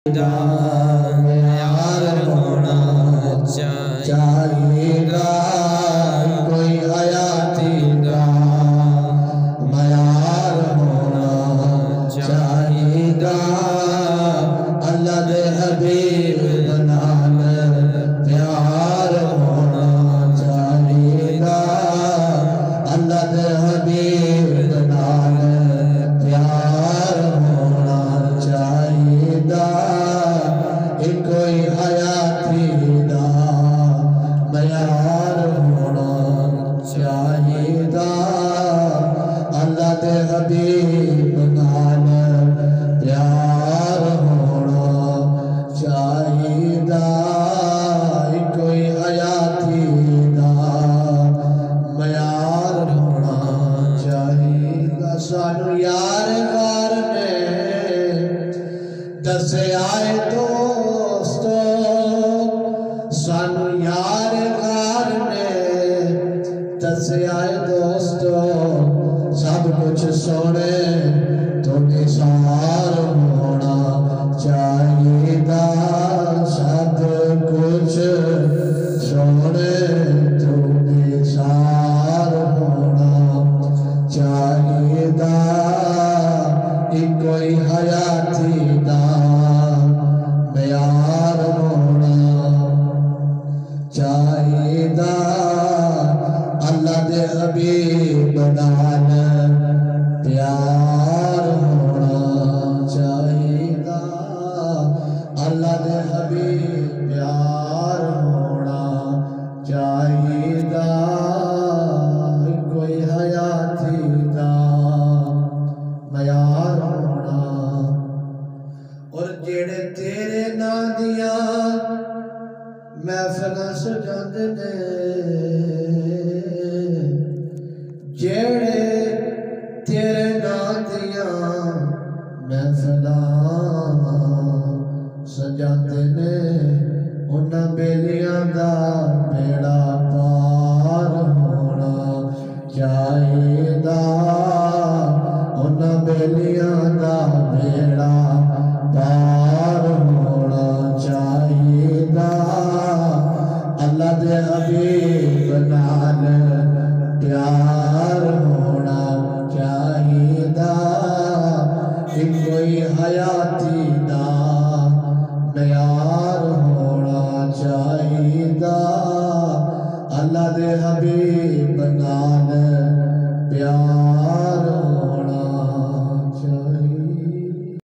معیار ہونا چاہیے گا، کوئی حیاتی کا معیار ہونا چاہیے گا، اللہ دے حبیب نال پیار ہونا چاہیے گا، اللہ دے حبیب نال پیار ہونا چاہیے گا، کوئی حیاتی دا معیار ہونا چاہیے گا، اللہ دے حبیب نال پیار ہونا چاہیے گا، کوئی حیاتی دا معیار ہونا چاہیے گا۔ سانو یار غار نے دسے آئے دوستو، سانو یار غار نے دسے آئے دوستو، سب کچھ سونے تو نثار ہونا چاہیے گا، سب کچھ سونے تو نثار ہونا چاہیے گا، کوئی حیاتی دا معیار ہونا چاہیے گا، اللہ دے حبیب نال پیار ہونا چاہیے گا، اللہ دے حبیب پیار ہونا چاہیے گا، کوئی حیاتی دا معیار ہونا۔ اور جیڑے تیرے نا دیا محفلاں سجاندے نے، جیڑے تیرے نا دیا محفلاں سجاندے نے، انہاں بیلیاں دا بیڑا پار ہونا چاہیے گا، انہاں بیلیاں دا بیڑا پار ہونا چاہیے گا، اللہ دے حبیب نال پیار ہونا چاہیے گا، کوئی حیاتی دا معیار